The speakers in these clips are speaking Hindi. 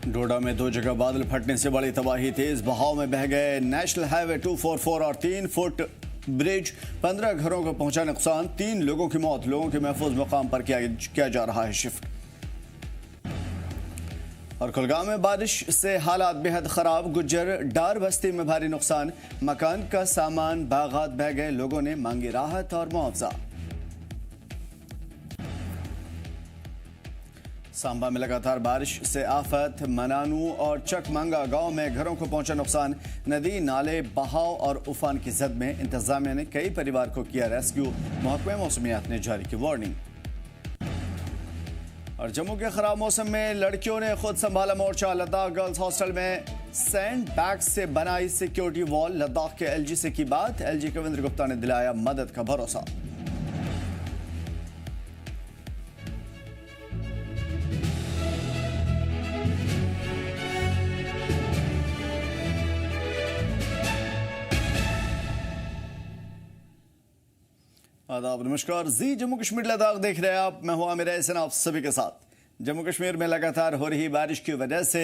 डोडा में 2 जगह बादल फटने से बड़ी तबाही, तेज बहाव में बह गए नेशनल हाईवे 244 और 3 फुट ब्रिज। 15 घरों को पहुंचा नुकसान, 3 लोगों की मौत। लोगों के महफूज मकाम पर किया जा रहा है शिफ्ट। और कुलगाम में बारिश से हालात बेहद खराब, गुज्जर डार बस्ती में भारी नुकसान, मकान का सामान बागात बह गए। लोगों ने मांगी राहत और मुआवजा। सांबा में लगातार बारिश से आफत, मनानू और चकमंगा गांव में घरों को पहुंचा नुकसान। नदी नाले बहाव और उफान की जद में इंतजामिया ने कई परिवार को किया रेस्क्यू। महकमे मौसमियात ने जारी की वार्निंग। और जम्मू के खराब मौसम में लड़कियों ने खुद संभाला मोर्चा। लद्दाख गर्ल्स हॉस्टल में सैंड बैग से बनाई सिक्योरिटी वॉल। लद्दाख के एलजी से की बात, एलजी कविंद्र गुप्ता ने दिलाया मदद का भरोसा। आदाब, नमस्कार। जी जम्मू कश्मीर लद्दाख देख रहे हैं आप, मैं हूं आमिर एहसन आप सभी के साथ। जम्मू कश्मीर में लगातार हो रही बारिश की वजह से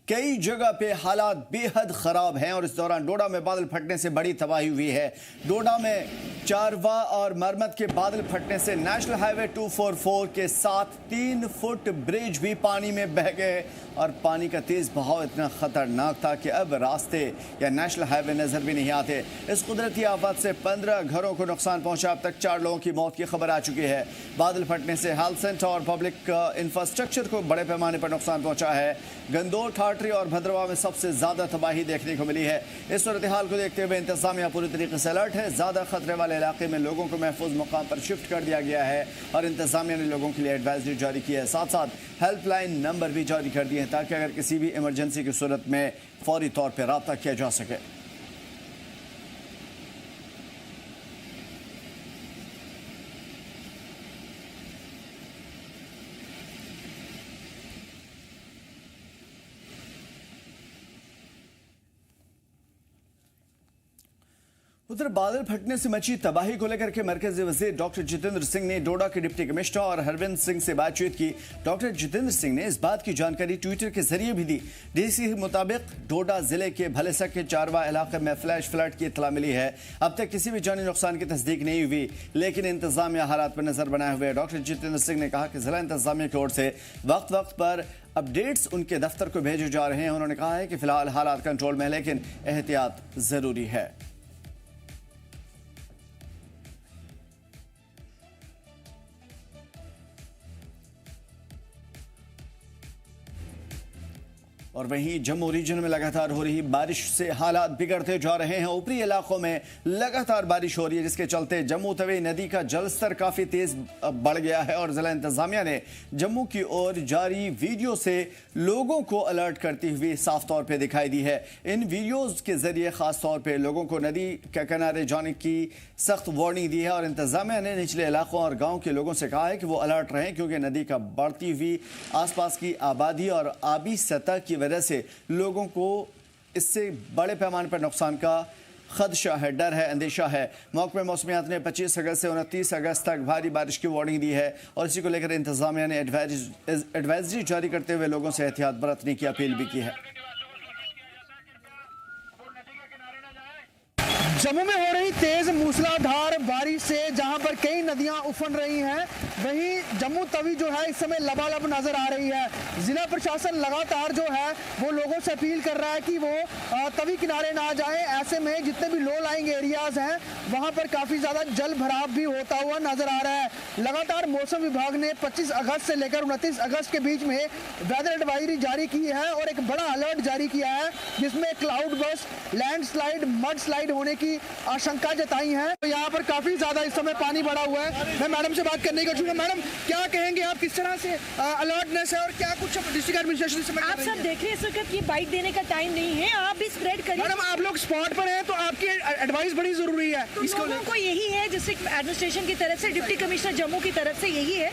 कई जगह पे हालात बेहद खराब हैं और इस दौरान डोडा में बादल फटने से बड़ी तबाही हुई है। डोडा में चारवा और मरमत के बादल फटने से नेशनल हाईवे 244 के साथ 3 फुट ब्रिज भी पानी में बह गए और पानी का तेज बहाव इतना खतरनाक था कि अब रास्ते या नेशनल हाईवे नजर भी नहीं आते। इस कुदरती आफत से 15 घरों को नुकसान पहुंचा। अब तक 4 लोगों की मौत की खबर आ चुकी है। बादल फटने से हेल्थ सेंटर और पब्लिक इंफ्रास्ट्रक्चर को बड़े पैमाने पर नुकसान पहुंचा है। गंदौर, ठाठरी और भद्रवा में सबसे ज्यादा तबाही देखने को मिली है। इस सूरत हाल को देखते हुए इंतजामिया पूरी तरीके से अलर्ट है। ज्यादा खतरे वाले इलाके में लोगों को महफूज मकाम पर शिफ्ट कर दिया गया है और इंतजामिया ने लोगों के लिए एडवाइजरी जारी की है। साथ साथ हेल्पलाइन नंबर भी जारी कर दिए हैं ताकि अगर किसी भी इमरजेंसी की सूरत में फौरी तौर पर राब्ता किया जा सके। उधर बादल फटने से मची तबाही को लेकर के मरकजी वजीर डॉक्टर जितेंद्र सिंह ने डोडा के डिप्टी कमिश्नर और हरविंद सिंह से बातचीत की। डॉक्टर जितेंद्र सिंह ने इस बात की जानकारी ट्विटर के जरिए भी दी। डीसी के मुताबिक डोडा जिले के भलेसक के चारवा इलाके में फ्लैश फ्लड की इत्तला मिली है। अब तक किसी भी जानी नुकसान की तस्दीक नहीं हुई, लेकिन इंतजामिया हालात पर नजर बनाए हुए। डॉक्टर जितेंद्र सिंह ने कहा कि जिला इंतजामिया की ओर से वक्त वक्त पर अपडेट्स उनके दफ्तर को भेजे जा रहे हैं। उन्होंने कहा है कि फिलहाल हालात कंट्रोल में है, लेकिन एहतियात जरूरी है। और वहीं जम्मू रीजन में लगातार हो रही बारिश से हालात बिगड़ते जा रहे हैं। ऊपरी इलाकों में लगातार बारिश हो रही है, जिसके चलते जम्मू तवी नदी का जलस्तर काफी तेज बढ़ गया है और जिला इंतजामिया ने जम्मू की ओर जारी वीडियो से लोगों को अलर्ट करती हुई साफ तौर पे दिखाई दी है। इन वीडियोस के जरिए खास तौर पे लोगों को नदी के किनारे जाने की सख्त वार्निंग दी है और इंतजामिया ने निचले इलाकों और गाँव के लोगों से कहा है कि वो अलर्ट रहें, क्योंकि नदी का बढ़ती हुई आसपास की आबादी और आबी सतह की वजह से लोगों को इससे बड़े पैमाने पर नुकसान का खदशा है, डर है, अंदेशा है। महकमे मौसमियात ने 25 अगस्त से 29 अगस्त तक भारी बारिश की वार्निंग दी है और इसी को लेकर इंतजामिया ने एडवाइजरी जारी करते हुए लोगों से एहतियात बरतने की अपील भी की है। जम्मू में हो रही तेज मूसलाधार बारिश से जहां पर कई नदियां उफन रही हैं, वहीं जम्मू तवी जो है इस समय लबालब नजर आ रही है। जिला प्रशासन लगातार जो है वो लोगों से अपील कर रहा है कि वो तवी किनारे ना जाएं। ऐसे में जितने भी लो लाइंग एरियाज हैं वहां पर काफी ज्यादा जल भराव भी होता हुआ नजर आ रहा है। लगातार मौसम विभाग ने 25 अगस्त से लेकर 29 अगस्त के बीच में वेदर एडवाइजरी जारी की है और एक बड़ा अलर्ट जारी किया है, जिसमें cloud burst, landslide, mud slide होने की आशंका जताई है। तो यहाँ पर काफी ज्यादा इस समय पानी बढ़ा हुआ है। मैं मैडम से बात करने का चाहूंगा। मैडम, क्या कहेंगे आप, किस तरह से अलर्टनेस है और क्या कुछ डिस्ट्रिक्ट एडमिनिस्ट्रेशन से आप सब देख रहे हैं, इस वक्त ये बाइट देने का टाइम नहीं है, आप भी स्प्रेड करिए। मैडम, आप लोग स्पॉट पर हैं तो आपकी एडवाइस बड़ी जरूरी है। तो लोगों को यही है, डिस्ट्रिक्ट एडमिनिस्ट्रेशन की तरफ से, डिप्टी कमिश्नर जम्मू की तरफ से यही है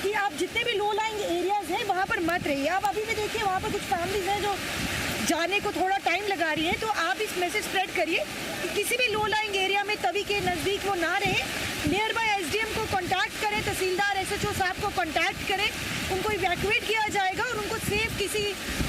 कि आप जितने भी लो लाइंग एरियाज हैं वहाँ पर मत रहिए। आप अभी भी देखिए वहाँ पर कुछ फैमिलीज हैं जो जाने को थोड़ा टाइम लगा रही है, तो आप इस मैसेज स्प्रेड करिए कि किसी भी लो लाइंग एरिया में तवी के नज़दीक वो ना रहे। नियर बाय एसडीएम को कांटेक्ट करें, तहसीलदार एसएचओ साहब को कांटेक्ट करें, उनको इवैक्यूएट किया जाएगा और उनको सेफ किसी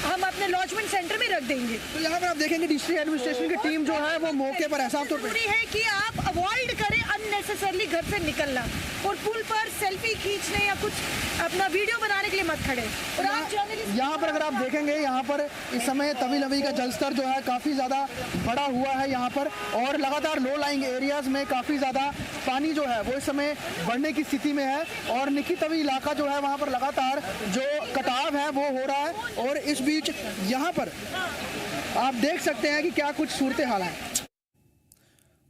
हम अपने लॉजमेंट सेंटर में रख देंगे। तो यहाँ पर आप देखेंगे डिस्ट्रिक्ट एडमिनिस्ट्रेशन की टीम जो है वो मौके पर है। साफ तौर जरूरी है कि आप अवॉइड करें अननेसेसरली घर से निकलना और पुल पर सेल्फी खींचने या कुछ अपना वीडियो बनाने के लिए मत खड़े। और आप यहाँ पर अगर आप देखेंगे यहाँ पर इस समय तवी नदी का जलस्तर जो है काफ़ी ज़्यादा बढ़ा हुआ है यहाँ पर, और लगातार लो लाइंग एरियाज़ में काफ़ी ज़्यादा पानी जो है वो इस समय बढ़ने की स्थिति में है। और निकी तवी इलाका जो है वहाँ पर लगातार जो कटाव है वो हो रहा है। और इस बीच यहाँ पर आप देख सकते हैं कि क्या कुछ सूरत हाल है।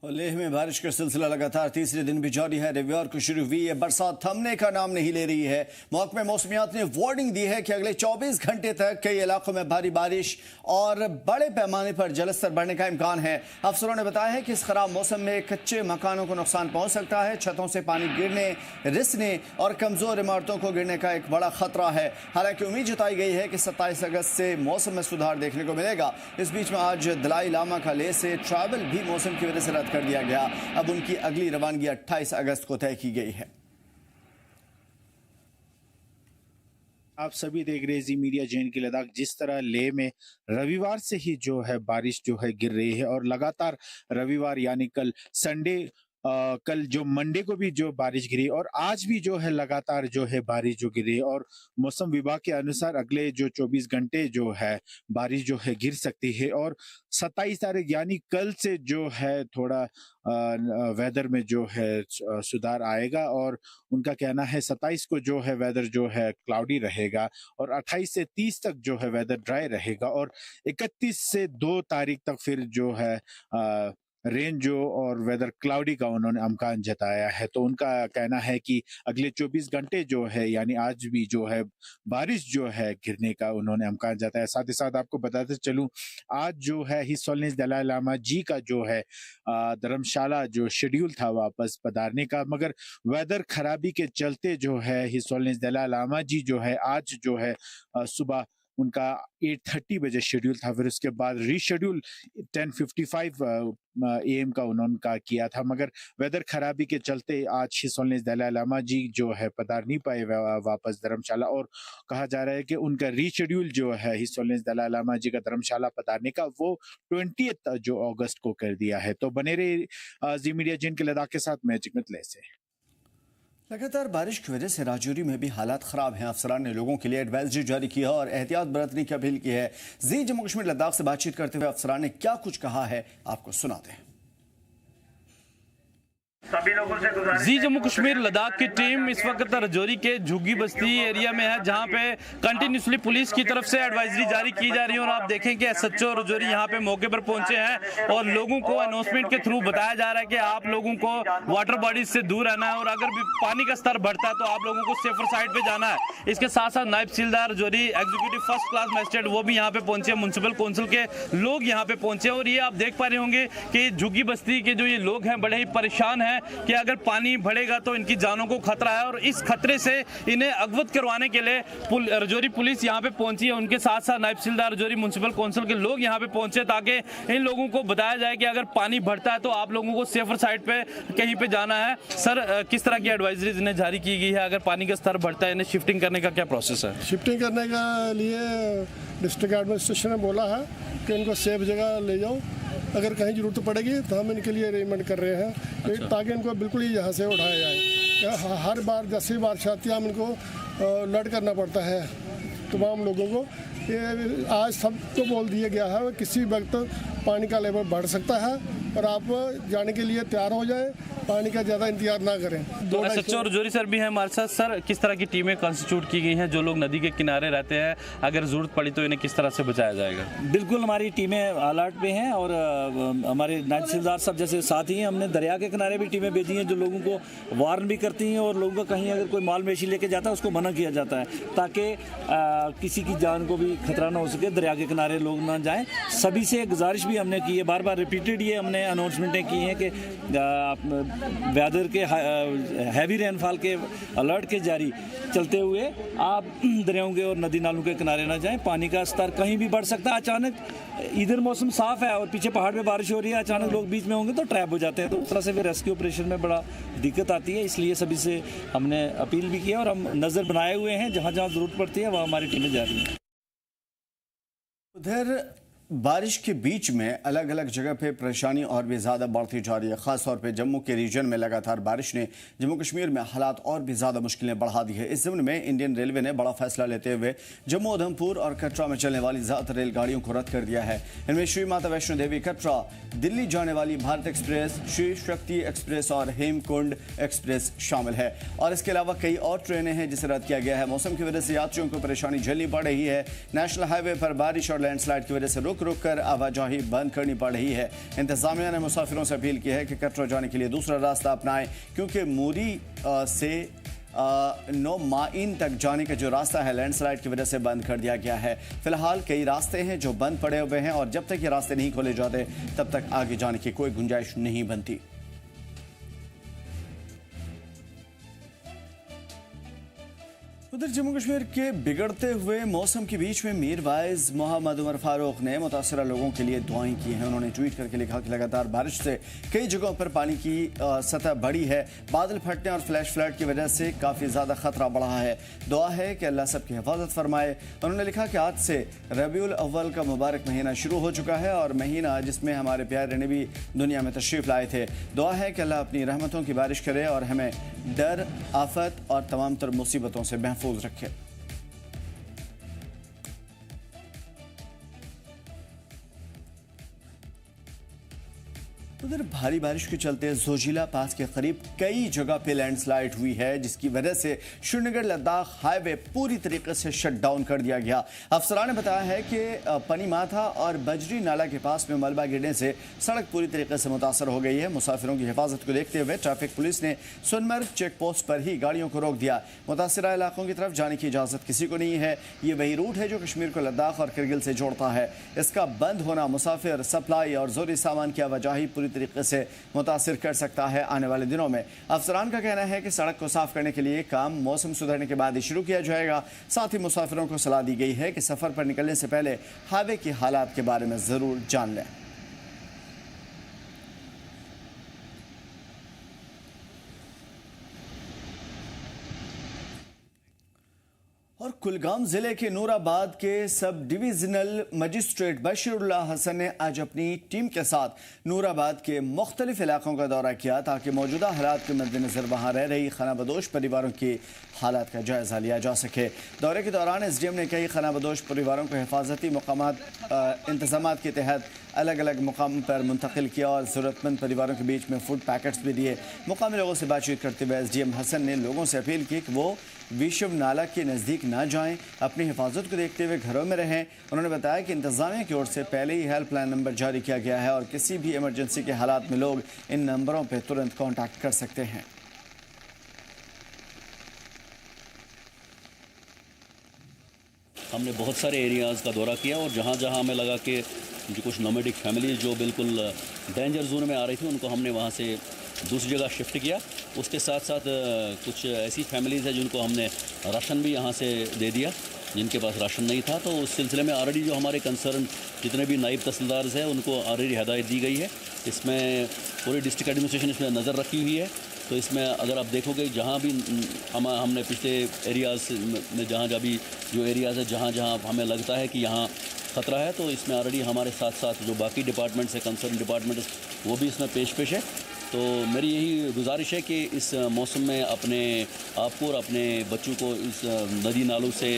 और लेह में बारिश का सिलसिला लगातार तीसरे दिन भी जारी है। रविवार को शुरू हुई ये बरसात थमने का नाम नहीं ले रही है। महकमे मौसमियात ने वार्निंग दी है कि अगले 24 घंटे तक कई इलाकों में भारी बारिश और बड़े पैमाने पर जलस्तर बढ़ने का इम्कान है। अफसरों ने बताया है कि इस खराब मौसम में कच्चे मकानों को नुकसान पहुंच सकता है। छतों से पानी गिरने, रिसने और कमजोर इमारतों को गिरने का एक बड़ा खतरा है। हालांकि उम्मीद जताई गई है कि 27 अगस्त से मौसम में सुधार देखने को मिलेगा। इस बीच में आज दलाई लामा का लेह से ट्रैवल भी मौसम की वजह से रद्द कर दिया गया। अब उनकी अगली रवानगी 28 अगस्त को तय की गई है। आप सभी देख रहे हैं जी मीडिया जैन की लद्दाख। जिस तरह लेह में रविवार से ही जो है बारिश जो है गिर रही है और लगातार रविवार यानी कल संडे कल जो मंडे को भी जो बारिश गिरी और आज भी जो है लगातार जो है बारिश जो गिरी और मौसम विभाग के अनुसार अगले जो 24 घंटे जो है बारिश जो है गिर सकती है। और 27 तारीख यानी कल से जो है थोड़ा वेदर में जो है सुधार आएगा और उनका कहना है 27 को जो है वेदर जो है क्लाउडी रहेगा और 28 से 30 तक जो है वेदर ड्राई रहेगा और 31 से 2 तारीख तक फिर जो है रेन जो और वेदर क्लाउडी का उन्होंने इम्कान जताया है। तो उनका कहना है कि अगले 24 घंटे जो है यानी आज भी जो है बारिश जो है गिरने का उन्होंने इम्कान जताया। साथ ही साथ आपको बताते चलूं आज जो है हिज होलिनेस दलाई लामा जी का जो है धर्मशाला जो शेड्यूल था वापस पधारने का, मगर वेदर खराबी के चलते जो है हिज होलिनेस दलाई लामा जी जो है आज जो है सुबह उनका 8:30 बजे शेड्यूल था, फिर उसके बाद रीशेड्यूल 10:55 AM का उन्होंने किया था, मगर वेदर खराबी के चलते आज हिज होलिनेस दलाई लामा जी जो है पधार नहीं पाए वापस धर्मशाला और कहा जा रहा है कि उनका रीशेड्यूल जो है हिज होलिनेस दलाई लामा जी का धर्मशाला पधारने का वो 20 जो अगस्त को कर दिया है। तो बने रहे जी मीडिया जैन के लद्दाख के साथ मैं चिकमत ले से। लगातार बारिश की वजह से राजौरी में भी हालात खराब हैं। अफसरान ने लोगों के लिए एडवाइजरी जारी की है और एहतियात बरतने की अपील की है। जी जम्मू कश्मीर लद्दाख से बातचीत करते हुए अफसरान ने क्या कुछ कहा है आपको सुनाते हैं। सभी लोगों से गुजारिश जी जम्मू कश्मीर लद्दाख की टीम इस वक्त राजौरी के झुग्गी बस्ती एरिया में है जहां पे कंटिन्यूसली पुलिस की तरफ से एडवाइजरी जारी की जा रही है और आप देखें कि SHO राजौरी यहां पे मौके पर पहुंचे हैं और लोगों को अनाउंसमेंट के थ्रू बताया जा रहा है कि आप लोगों को वाटर बॉडीज से दूर रहना है और अगर भी पानी का स्तर बढ़ता है तो आप लोगों को सेफर साइड पे जाना है। इसके साथ साथ नायब तहसीलदार Rajouri executive first class magistrate वो भी यहाँ पे पहुंचे, म्युनिसिपल काउंसिल के लोग यहाँ पे पहुंचे और ये आप देख पा रहे होंगे कि झुग्गी बस्ती के जो ये लोग हैं बड़े ही परेशान हैं कि अगर पानी बढ़ेगा तो इनकी जानों को खतरा है और इस खतरे से इन्हें अवगत करवाने के लिए राजौरी पुलिस यहाँ पे पहुंची है। उनके साथ साथ नायब तहसीलदार राजौरी म्युनिसिपल काउंसिल के लोग यहाँ पे पहुंचे ताकि इन लोगों को बताया जाए कि अगर पानी बढ़ता है तो आप लोगों को सेफर साइड पे कहीं पे जाना है। सर किस तरह की एडवाइजरीज इन्हें जारी की गई है, अगर पानी का स्तर बढ़ता है इन्हें शिफ्टिंग करने का क्या प्रोसेस है? शिफ्टिंग करने का लिए डिस्ट्रिक्ट एडमिनिस्ट्रेशन ने बोला है कि इनको सेफ जगह ले जाओ, अगर कहीं ज़रूरत पड़ेगी तो हम इनके लिए अरेंजमेंट कर रहे हैं ताकि इनको बिल्कुल ही यहाँ से उठाया जाए। हर बार 10वीं बार शादी हम इनको लड़ करना पड़ता है तमाम लोगों को। ये आज सबको बोल दिया गया है किसी वक्त पानी का लेवल बढ़ सकता है और आप जाने के लिए तैयार हो जाएं, पानी का ज़्यादा इंतजार ना करें। तो SHO राजौरी सर भी हैं हमारे साथ। सर किस तरह की टीमें कॉन्स्टिट्यूट की गई हैं जो लोग नदी के किनारे रहते हैं, अगर ज़रूरत पड़ी तो इन्हें किस तरह से बचाया जाएगा? बिल्कुल हमारी टीमें अलर्ट पे हैं और हमारे नायब तहसीलदार साहब जैसे साथ ही हैं, हमने दरिया के किनारे भी टीमें भेजी हैं जो लोगों को वार्न भी करती हैं और लोगों का कहीं अगर कोई माल मवेशी लेके जाता है उसको मना किया जाता है ताकि किसी की जान को भी खतरा ना हो सके, दरिया के किनारे लोग ना जाएं। सभी से गुजारिश भी हमने की है, बार बार रिपीटेड ये हमने अनाउंसमेंटें की हैं कि वेदर के हैवी रेनफॉल के अलर्ट के जारी चलते हुए आप दरियाओं के और नदी नालों के किनारे ना जाएं। पानी का स्तर कहीं भी बढ़ सकता है अचानक, इधर मौसम साफ है और पीछे पहाड़ पे बारिश हो रही है, अचानक लोग बीच में होंगे तो ट्रैप हो जाते हैं, तो उस तरह से फिर रेस्क्यू ऑपरेशन में बड़ा दिक्कत आती है। इसलिए सभी से हमने अपील भी की है और हम नज़र बनाए हुए हैं, जहाँ जहाँ ज़रूरत पड़ती है वहाँ हमारी टीमें जा रही हैं। उधर बारिश के बीच में अलग अलग जगह पे परेशानी और भी ज़्यादा बढ़ती जा रही है। ख़ासतौर पे जम्मू के रीजन में लगातार बारिश ने जम्मू कश्मीर में हालात और भी ज़्यादा मुश्किलें बढ़ा दी है। इस ज़मन में इंडियन रेलवे ने बड़ा फैसला लेते हुए जम्मू उधमपुर और कटरा में चलने वाली ज़्यादातर रेलगाड़ियों को रद्द कर दिया है। इनमें श्री माता वैष्णो देवी कटरा, दिल्ली जाने वाली भारत एक्सप्रेस, श्री शक्ति एक्सप्रेस और हेमकुंड एक्सप्रेस शामिल है। और इसके अलावा कई और ट्रेनें हैं जिसे रद्द किया गया है। मौसम की वजह से यात्रियों को परेशानी झेलनी पड़ रही है। नेशनल हाईवे पर बारिश और लैंडस्लाइड की वजह से रुक कर आवाजाही बंद करनी पड़ रही है। इंतजामिया ने मुसाफिरों से अपील की है कि कटरा जाने के लिए दूसरा रास्ता अपनाएं, क्योंकि मूरी से 9 माइन तक जाने का जो रास्ता है लैंडस्लाइड की वजह से बंद कर दिया गया है। फिलहाल कई रास्ते हैं जो बंद पड़े हुए हैं और जब तक ये रास्ते नहीं खोले जाते तब तक आगे जाने की कोई गुंजाइश नहीं बनती। उधर जम्मू कश्मीर के बिगड़ते हुए मौसम के बीच में मीर वाइज मोहम्मद उमर फारूक ने मुतासरा लोगों के लिए दुआएं की हैं। उन्होंने ट्वीट करके लिखा कि लगातार बारिश से कई जगहों पर पानी की सतह बढ़ी है। बादल फटने और फ्लैश फ्लड की वजह से काफ़ी ज़्यादा खतरा बढ़ा है। दुआ है कि अल्लाह सबकी हिफाजत फरमाए। उन्होंने लिखा कि आज से रबीउल अव्वल का मुबारक महीना शुरू हो चुका है और महीना जिसमें हमारे प्यारे नबी दुनिया में तशरीफ़ लाए थे। दुआ है कि अल्लाह अपनी रहमतों की बारिश करे और हमें डर, आफत और तमाम तर मुसीबतों से महफूज रखे। उधर भारी बारिश के चलते जोजिला पास के करीब कई जगह पे लैंडस्लाइड हुई है, जिसकी वजह से श्रीनगर लद्दाख हाईवे पूरी तरीके से शट डाउन कर दिया गया। अफसरान ने बताया है कि पनीमाथा और बजरी नाला के पास में मलबा गिरने से सड़क पूरी तरीके से मुतासर हो गई है। मुसाफिरों की हिफाजत को देखते हुए ट्रैफिक पुलिस ने सोनमर्ग चेक पोस्ट पर ही गाड़ियों को रोक दिया। मुतासरा इलाकों की तरफ जाने की इजाज़त किसी को नहीं है। ये वही रूट है जो कश्मीर को लद्दाख और करगिल से जोड़ता है। इसका बंद होना मुसाफिर, सप्लाई और जोरी सामान की आवाजाही पूरी तरीके से मुतासिर कर सकता है। आने वाले दिनों में अफसरान का कहना है कि सड़क को साफ करने के लिए काम मौसम सुधरने के बाद ही शुरू किया जाएगा। साथ ही मुसाफिरों को सलाह दी गई है कि सफर पर निकलने से पहले हाईवे की हालात के बारे में जरूर जान लें। और कुलगाम जिले के नूराबाद के सब डिविजनल मजिस्ट्रेट बशीरुल्लाह हसन ने आज अपनी टीम के साथ नूराबाद के मुख्तलिफ इलाकों का दौरा किया ताकि मौजूदा हालात के मद्देनजर वहाँ रह रही खानाबदोश परिवारों की हालात का जायजा लिया जा सके। दौरे के दौरान एसडीएम ने कई खानाबदोश परिवारों को हिफाजती इंतजाम के तहत अलग अलग मुकाम पर मुंतकिल किया और ज़रूरतमंद परिवारों के बीच में फूड पैकेट्स भी दिए। मुकामी लोगों से बातचीत करते हुए एसडीएम हसन ने लोगों से अपील की कि वो विश्व नाला के नज़दीक ना जाएं, अपनी हिफाजत को देखते हुए घरों में रहें। उन्होंने बताया कि इंतज़ामिया की ओर से पहले ही हेल्पलाइन नंबर जारी किया गया है और किसी भी इमरजेंसी के हालात में लोग इन नंबरों पर तुरंत कॉन्टैक्ट कर सकते हैं। हमने बहुत सारे एरियाज़ का दौरा किया और जहाँ जहाँ हमें लगा कि जो कुछ नोमैडिक फैमिलीज जो बिल्कुल डेंजर जोन में आ रही थी उनको हमने वहाँ से दूसरी जगह शिफ्ट किया। उसके साथ साथ कुछ ऐसी फैमिलीज़ हैं जिनको हमने राशन भी यहाँ से दे दिया जिनके पास राशन नहीं था। तो उस सिलसिले में ऑलरेडी जो हमारे कंसर्न जितने भी नायब तहसीलदार हैं उनको ऑलरेडी हिदायत दी गई है। इसमें पूरी डिस्ट्रिक्ट एडमिनिस्ट्रेशन इसमें नज़र रखी हुई है। तो इसमें अगर आप देखोगे जहाँ भी हमने पिछले एरियाज़ में जहाँ भी जो एरियाज़ है जहाँ जहाँ हमें लगता है कि यहाँ ख़तरा है तो इसमें ऑलरेडी हमारे साथ साथ जो बाकी डिपार्टमेंट्स है कंसर्न डिपार्टमेंट वो भी इसमें पेश है। तो मेरी यही गुजारिश है कि इस मौसम में अपने आप को और अपने बच्चों को इस नदी नालों से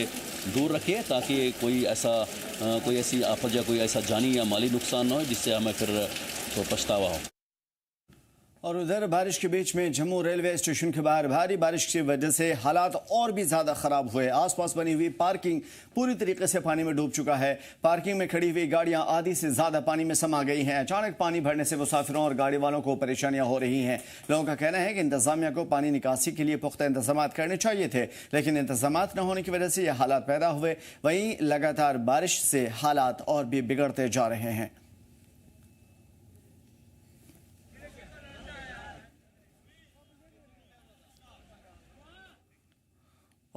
दूर रखिए ताकि कोई ऐसी आफत या कोई ऐसा जानी या माली नुकसान न हो जिससे हमें फिर तो पछतावा हो। और उधर बारिश के बीच में जम्मू रेलवे स्टेशन के बाहर भारी बारिश की वजह से हालात और भी ज़्यादा ख़राब हुए। आसपास बनी हुई पार्किंग पूरी तरीके से पानी में डूब चुका है। पार्किंग में खड़ी हुई गाड़ियां आधी से ज़्यादा पानी में समा गई हैं। अचानक पानी भरने से मुसाफिरों और गाड़ी वालों को परेशानियां हो रही हैं। लोगों का कहना है कि इंतजामिया को पानी निकासी के लिए पुख्ता इंतजाम करने चाहिए थे, लेकिन इंतजाम न होने की वजह से ये हालात पैदा हुए। वहीं लगातार बारिश से हालात और भी बिगड़ते जा रहे हैं।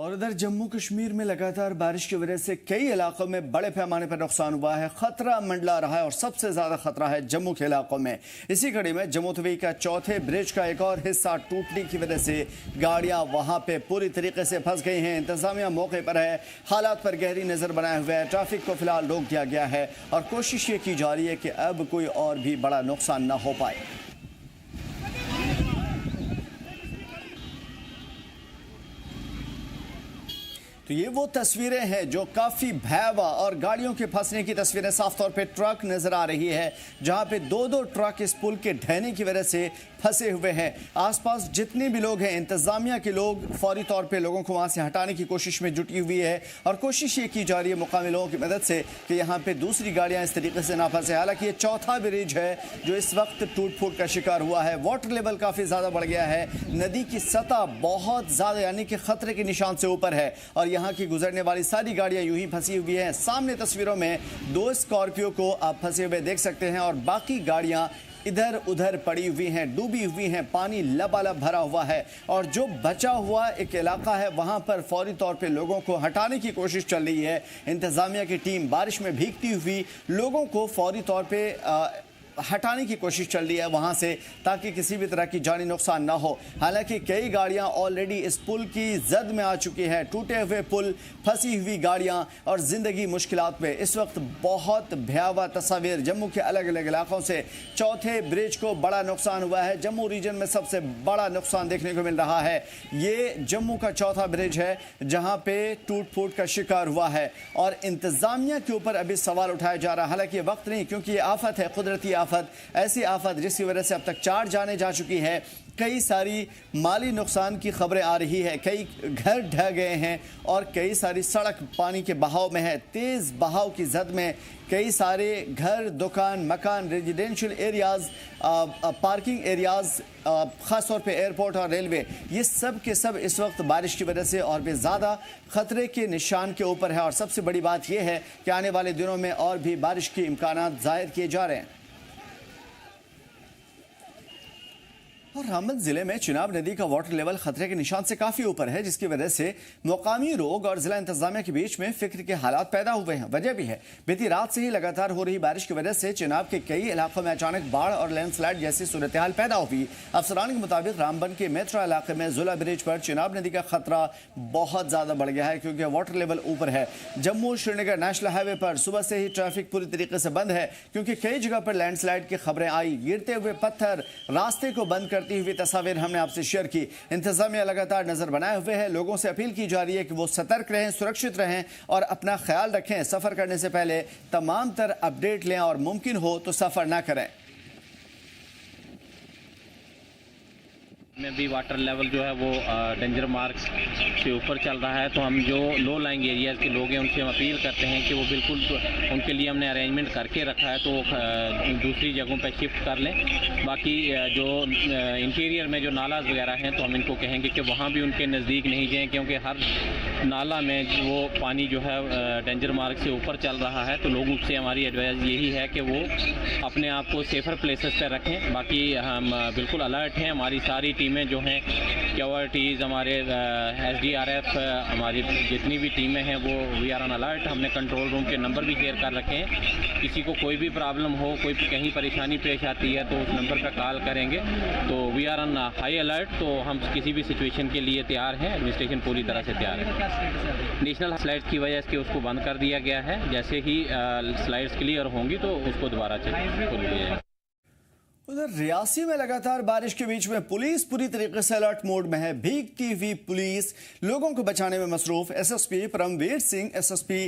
और इधर जम्मू कश्मीर में लगातार बारिश की वजह से कई इलाकों में बड़े पैमाने पर नुकसान हुआ है। खतरा मंडला रहा है और सबसे ज्यादा खतरा है जम्मू के इलाकों में। इसी कड़ी में जम्मू तवी का चौथे ब्रिज का एक और हिस्सा टूटने की वजह से गाड़ियां वहां पे पूरी तरीके से फंस गई हैं। इंतजामिया मौके पर है, हालात पर गहरी नजर बनाए हुए है। ट्रैफिक को फिलहाल रोक दिया गया है और कोशिश ये की जा रही है कि अब कोई और भी बड़ा नुकसान न हो पाए। तो ये वो तस्वीरें हैं जो काफी भयावह और गाड़ियों के फंसने की तस्वीरें। साफ तौर पे ट्रक नजर आ रही है जहां पे दो ट्रक इस पुल के ढहने की वजह से फंसे हुए हैं। आसपास जितने भी लोग हैं, इंतजामिया के लोग फौरी तौर पे लोगों को वहां से हटाने की कोशिश में जुटी हुई है और कोशिश ये की जा रही है मुकामी लोगों की मदद से कि यहाँ पे दूसरी गाड़ियां इस तरीके से ना फंसे। हालांकि ये चौथा ब्रिज है जो इस वक्त टूट फूट का शिकार हुआ है। वाटर लेवल काफी ज्यादा बढ़ गया है, नदी की सतह बहुत ज्यादा यानी कि खतरे के निशान से ऊपर है और यहाँ की गुजरने वाली सारी गाड़ियां यूं ही फंसी हुई हैं। सामने तस्वीरों में 2 स्कॉर्पियो को आप फंसे हुए देख सकते हैं और बाकी गाड़ियां इधर उधर पड़ी हुई हैं, डूबी हुई हैं, पानी लबालब भरा हुआ है और जो बचा हुआ एक इलाका है वहां पर फौरी तौर पे लोगों को हटाने की कोशिश चल रही है। इंतजामिया की टीम बारिश में भीगती हुई लोगों को फौरी तौर पे हटाने की कोशिश चल रही है वहां से, ताकि किसी भी तरह की जानी नुकसान ना हो। हालांकि कई गाड़ियां ऑलरेडी इस पुल की जद में आ चुकी है। टूटे हुए पुल, फंसी हुई गाड़ियां और जिंदगी मुश्किलात में। इस वक्त बहुत भयावह तस्वीर जम्मू के अलग अलग इलाकों से। चौथे ब्रिज को बड़ा नुकसान हुआ है। जम्मू रीजन में सबसे बड़ा नुकसान देखने को मिल रहा है। ये जम्मू का चौथा ब्रिज है जहां पे टूट फूट का शिकार हुआ है और इंतजामिया के ऊपर अभी सवाल उठाया जा रहा है। हालांकि ये वक्त नहीं, क्योंकि ये आफत है, कुदरती आफत, ऐसी आफत जिसकी वजह से अब तक 4 जाने जा चुकी है। कई सारी माली नुकसान की खबरें आ रही है, कई घर ढह गए हैं और कई सारी सड़क पानी के बहाव में है। तेज बहाव की जद में कई सारे घर, दुकान, मकान, रेजिडेंशियल एरियाज, पार्किंग एरियाज, खासतौर पे एयरपोर्ट और रेलवे, ये सब के सब इस वक्त बारिश की वजह से और भी ज़्यादा खतरे के निशान के ऊपर है। और सबसे बड़ी बात यह है कि आने वाले दिनों में और भी बारिश के इम्कानात जाहिर किए जा रहे हैं। और रामबन जिले में चिनाब नदी का वाटर लेवल खतरे के निशान से काफी ऊपर है, जिसकी वजह से मुकामी लोग और जिला इंतजामिया के बीच में फिक्र के हालात पैदा हुए हैं। वजह भी है, बीती रात से ही लगातार हो रही बारिश की वजह से चिनाब के कई इलाकों में अचानक बाढ़ और लैंडस्लाइड जैसी सूरत हाल पैदा हुई। अफसरान के मुताबिक रामबन के मेत्रा इलाके में जुला ब्रिज पर चिनाब नदी का खतरा बहुत ज्यादा बढ़ गया है, क्योंकि वाटर लेवल ऊपर है। जम्मू श्रीनगर नेशनल हाईवे पर सुबह से ही ट्रैफिक पूरी तरीके से बंद है, क्योंकि कई जगह पर लैंडस्लाइड की खबरें आई। गिरते हुए पत्थर रास्ते को बंद हुई तस्वीर हमने आपसे शेयर की। इंतजामिया लगातार नजर बनाए हुए है। लोगों से अपील की जा रही है कि वो सतर्क रहें, सुरक्षित रहें और अपना ख्याल रखें। सफर करने से पहले तमाम तर अपडेट लें और मुमकिन हो तो सफर ना करें। में भी वाटर लेवल जो है वो डेंजर मार्क से ऊपर चल रहा है, तो हम जो लो लाइंग एरियाज़ के लोग हैं उनसे हम अपील करते हैं कि वो बिल्कुल, उनके लिए हमने अरेंजमेंट करके रखा है तो दूसरी जगहों पे शिफ्ट कर लें। बाकी जो इंटीरियर में जो नालाज वगैरह हैं तो हम इनको कहेंगे कि वहाँ भी उनके नज़दीक नहीं जाएँ, क्योंकि हर नाला में वो पानी जो है डेंजर मार्क से ऊपर चल रहा है। तो लोगों से हमारी एडवाइस यही है कि वो अपने आप को सेफ़र प्लेसेस पर रखें। बाकी हम बिल्कुल अलर्ट हैं, हमारी सारी टीमें जो हैं, क्यूआरटीज़, हमारे SDRF, हमारी जितनी भी टीमें हैं वो वी आर ऑन अलर्ट। हमने कंट्रोल रूम के नंबर भी शेयर कर रखे हैं। किसी को कोई भी प्रॉब्लम हो, कोई कहीं परेशानी पेश आती है तो उस नंबर पर कॉल करेंगे। तो we are on high alert, तो हम किसी भी सिचुएशन के लिए तैयार हैं। एडमिनिस्ट्रेशन पूरी तरह से तैयार है। नेशनल स्लाइड्स की वजह से उसको बंद कर दिया गया है। जैसे ही स्लाइड्स क्लियर होंगी तो उसको दोबारा खोल दिया जाएगा। उधर रियासी में लगातार बारिश के बीच में पुलिस पूरी तरीके से अलर्ट मोड में है। भीगती हुई पुलिस लोगों को बचाने में मसरूफ। SSP Paramvir Singh, SSP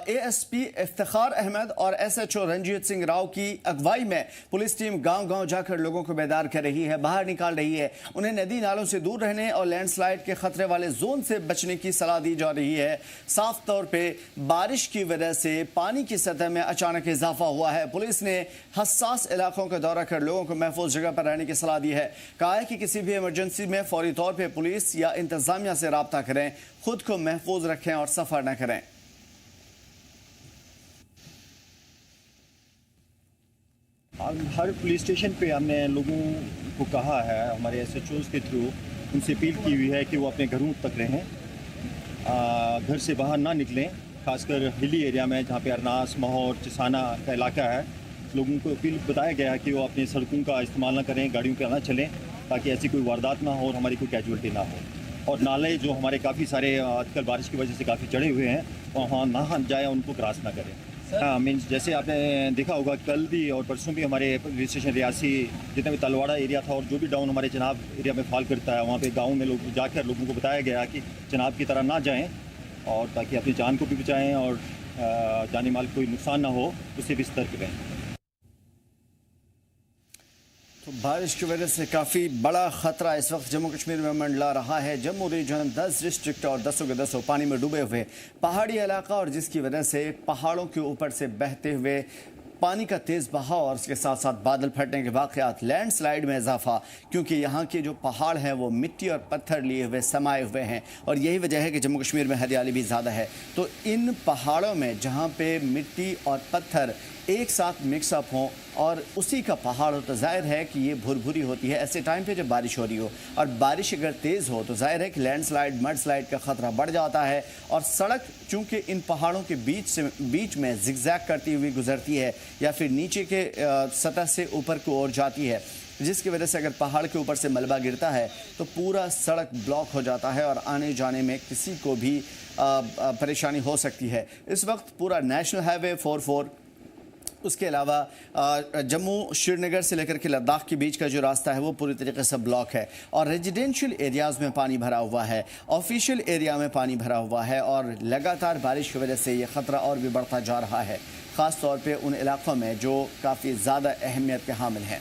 ASP Iftikhar Ahmad और SHO रंजीत सिंह राव की अगुवाई में पुलिस टीम गांव-गांव जाकर लोगों को बेदार कर रही है, बाहर निकाल रही है। उन्हें नदी नालों से दूर रहने और लैंडस्लाइड के खतरे वाले जोन से बचने की सलाह दी जा रही है। साफ तौर पर बारिश की वजह से पानी की सतह में अचानक इजाफा हुआ है। पुलिस ने हसास इलाकों का दौरा कर लोगों को महफूज जगह पर रहने की सलाह दी है। कहा है कि किसी भी इमरजेंसी में फौरी तौर पे पुलिस या इंतजामिया से राब्ता करें, खुद को महफूज रखें और सफर न करें। हर पुलिस स्टेशन पे हमने लोगों को कहा है, हमारे SHOs के थ्रू उनसे अपील की हुई है कि वो अपने घरों तक रहें घर से बाहर ना निकलें, खासकर हिली एरिया में जहाँ पे अरनास, माहौर, चिसाना का इलाका है। लोगों को अपील बताया गया है कि वो अपनी सड़कों का इस्तेमाल ना करें, गाड़ियों पे ना चलें, ताकि ऐसी कोई वारदात ना हो और हमारी कोई कैजुअल्टी ना हो। और नाले जो हमारे काफ़ी सारे आजकल बारिश की वजह से काफ़ी चढ़े हुए हैं, वहाँ ना जाए, उनको क्रॉस ना करें। हाँ, मीन्स जैसे आपने देखा होगा कल भी और परसों भी हमारे पुलिस स्टेशन रियासी जितना भी तलवाड़ा एरिया था और जो भी डाउन हमारे जनाब एरिया में फॉल करता है, वहाँ पे गांव में लोग जाकर लोगों को बताया गया कि जनाब की तरह ना जाएं, और ताकि अपनी जान को भी बचाएं और जानी माल कोई नुकसान ना हो, उससे भी सतर्क रहें। तो बारिश की वजह से काफ़ी बड़ा खतरा इस वक्त जम्मू कश्मीर में मंडला रहा है। जम्मू रीजन 10 डिस्ट्रिक्ट और 10 के 10 पानी में डूबे हुए पहाड़ी इलाका, और जिसकी वजह से पहाड़ों के ऊपर से बहते हुए पानी का तेज़ बहाव और उसके साथ साथ बादल फटने के वाक़यात, लैंडस्लाइड में इजाफा, क्योंकि यहाँ के जो पहाड़ हैं वो मिट्टी और पत्थर लिए हुए समाये हुए हैं, और यही वजह है कि जम्मू कश्मीर में हरियाली भी ज़्यादा है। तो इन पहाड़ों में जहाँ पे मिट्टी और पत्थर एक साथ मिक्सअप हों और उसी का पहाड़ हो, तो जाहिर है कि ये भुरभुरी होती है ऐसे टाइम पे जब बारिश हो रही हो, और बारिश अगर तेज़ हो तो जाहिर है कि लैंडस्लाइड, मडस्लाइड का ख़तरा बढ़ जाता है। और सड़क चूँकि इन पहाड़ों के बीच में जिगजैग करती हुई गुजरती है या फिर नीचे के सतह से ऊपर की ओर जाती है, जिसकी वजह से अगर पहाड़ के ऊपर से मलबा गिरता है तो पूरा सड़क ब्लॉक हो जाता है और आने जाने में किसी को भी परेशानी हो सकती है। इस वक्त पूरा नेशनल हाईवे 44, उसके अलावा जम्मू श्रीनगर से लेकर के लद्दाख के बीच का जो रास्ता है वो पूरी तरीके से ब्लॉक है, और रेजिडेंशियल एरियाज़ में पानी भरा हुआ है, ऑफिशियल एरिया में पानी भरा हुआ है, और लगातार बारिश की वजह से ये ख़तरा और भी बढ़ता जा रहा है, ख़ास तौर पे उन इलाक़ों में जो काफ़ी ज़्यादा अहमियत के हामिल हैं।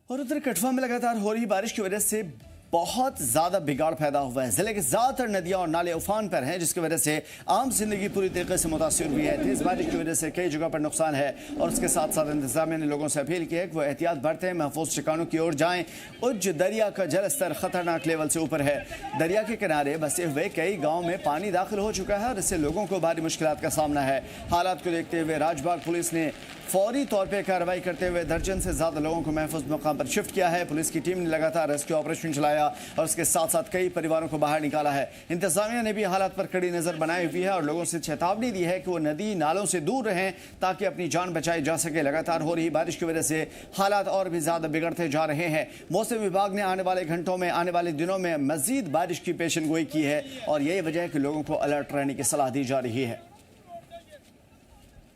और उधर कठुआ में लगातार हो रही बारिश की वजह से बहुत ज़्यादा बिगाड़ पैदा हुआ है। ज़िले के ज़्यादातर नदियाँ और नाले उफान पर हैं, जिसकी वजह से आम जिंदगी पूरी तरीके से मुतासिर हुई है। तेज़ बारिश की वजह से कई जगह पर नुकसान है, और उसके साथ साथ इंतजामिया ने लोगों से अपील की है कि वो एहतियात बरतें, महफूज ठिकानों की ओर जाएँ। उज्ज दरिया का जल स्तर खतरनाक लेवल से ऊपर है। दरिया के किनारे बसे हुए कई गाँव में पानी दाखिल हो चुका है और इससे लोगों को भारी मुश्किलात का सामना है। हालात को देखते हुए राजबाग पुलिस ने फौरी तौर पर कार्रवाई करते हुए दर्जन से ज़्यादा लोगों को महफूज मकाम पर शिफ्ट किया है। पुलिस की टीम ने लगातार रेस्क्यू ऑपरेशन चलाया और उसके साथ साथ कई परिवारों को बाहर निकाला है। इंतजामिया ने भी हालात पर कड़ी नजर बनाई हुई है और लोगों से चेतावनी दी है कि वो नदी नालों से दूर रहें ताकि अपनी जान बचाई जा सके। लगातार हो रही बारिश की वजह से हालात और भी ज्यादा बिगड़ते जा रहे हैं। मौसम विभाग ने आने वाले घंटों में, आने वाले दिनों में मजीद बारिश की पेशेनगोई की है, और यही वजह है कि लोगों को अलर्ट रहने की सलाह दी जा रही है।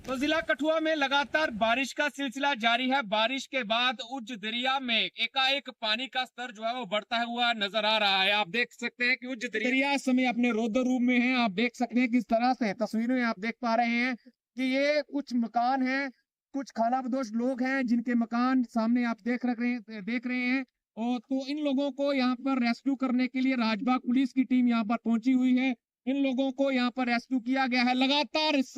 तो जिला कठुआ में लगातार बारिश का सिलसिला जारी है। बारिश के बाद उज्ज दरिया में एकाएक पानी का स्तर जो है वो बढ़ता हुआ नजर आ रहा है। आप देख सकते हैं कि उज्ज दरिया इस समय अपने रौदर रूप में है। आप देख सकते हैं किस तरह से तस्वीरों में आप देख पा रहे हैं कि ये कुछ मकान हैं, कुछ खानाबदोश लोग हैं जिनके मकान सामने आप देख रहे हैं। और तो इन लोगों को यहाँ पर रेस्क्यू करने के लिए राजबाग पुलिस की टीम यहाँ पर पहुंची हुई है। इन लोगों को यहाँ पर रेस्क्यू किया गया है। लगातार इस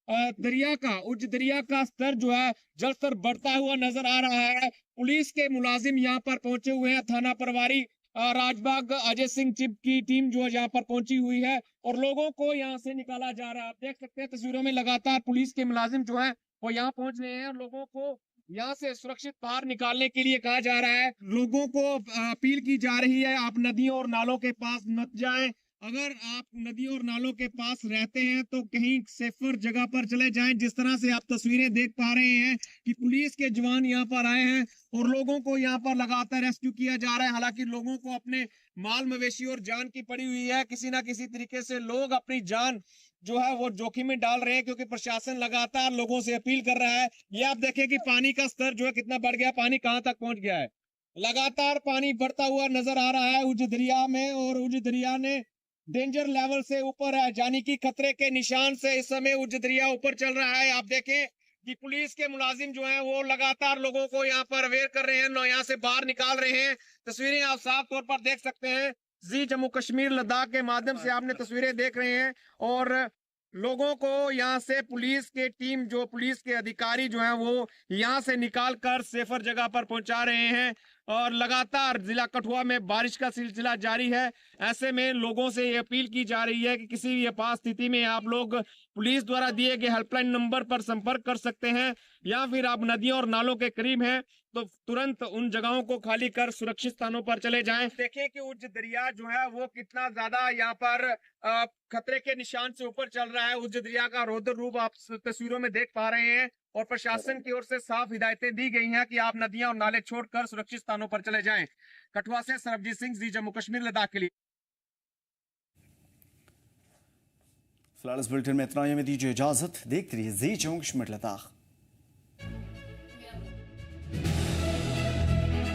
दरिया का, उज्ज दरिया का स्तर जो है जल स्तर बढ़ता हुआ नजर आ रहा है। पुलिस के मुलाजिम यहाँ पर पहुंचे हुए हैं। थाना प्रभारी राजबाग अजय सिंह चिप की टीम जो है यहाँ पर पहुंची हुई है और लोगों को यहाँ से निकाला जा रहा है। आप देख सकते हैं तस्वीरों में लगातार पुलिस के मुलाजिम जो है वो यहाँ पहुंच रहे हैं और लोगों को यहाँ से सुरक्षित बाहर निकालने के लिए कहा जा रहा है। लोगों को अपील की जा रही है, आप नदियों और नालों के पास मत जाएं। अगर आप नदियों और नालों के पास रहते हैं तो कहीं सेफर जगह पर चले जाएं। जिस तरह से आप तस्वीरें देख पा रहे हैं कि पुलिस के जवान यहाँ पर आए हैं और लोगों को यहाँ पर लगातार रेस्क्यू किया जा रहा है। हालांकि लोगों को अपने माल मवेशी और जान की पड़ी हुई है। किसी ना किसी तरीके से लोग अपनी जान जो है वो जोखिम में डाल रहे हैं क्योंकि प्रशासन लगातार लोगों से अपील कर रहा है। ये आप देखें कि पानी का स्तर जो है कितना बढ़ गया, पानी कहाँ तक पहुंच गया है। लगातार पानी बढ़ता हुआ नजर आ रहा है उज्ज दरिया में और उज्ज दरिया ने डेंजर लेवल से ऊपर है, यानी कि खतरे के निशान से इस समय उज्ज दरिया ऊपर चल रहा है। आप देखें कि पुलिस के मुलाजिम जो हैं वो लगातार लोगों को यहाँ पर अवेयर कर रहे हैं, यहाँ से बाहर निकाल रहे हैं। तस्वीरें आप साफ तौर पर देख सकते हैं। जी जम्मू कश्मीर लद्दाख के माध्यम से आपने तस्वीरें देख रहे हैं और लोगों को यहाँ से पुलिस के टीम जो पुलिस के अधिकारी जो हैं वो यहाँ से निकाल कर सेफर जगह पर पहुंचा रहे हैं। और लगातार जिला कठुआ में बारिश का सिलसिला जारी है। ऐसे में लोगों से ये अपील की जा रही है कि किसी भी आपात स्थिति में आप लोग पुलिस द्वारा दिए गए हेल्पलाइन नंबर पर संपर्क कर सकते हैं, या फिर आप नदियों और नालों के करीब हैं तो तुरंत उन जगहों को खाली कर सुरक्षित स्थानों पर चले जाएं। देखें कि उज्ज दरिया जो है वो कितना ज्यादा यहाँ पर खतरे के निशान से ऊपर चल रहा है। उज्ज दरिया का रौद्र रूप आप तस्वीरों में देख पा रहे हैं और प्रशासन की ओर से साफ हिदायतें दी गई हैं कि आप नदियां और नाले छोड़कर सुरक्षित स्थानों पर चले जाएं। कठुआ से सरबजीत सिंह, जी जम्मू कश्मीर लद्दाख के लिए। फिलहाल इस बुलेटिन में इतना ही, हमें दीजिए इजाजत। देखते रहिए जी जम्मू कश्मीर लद्दाख।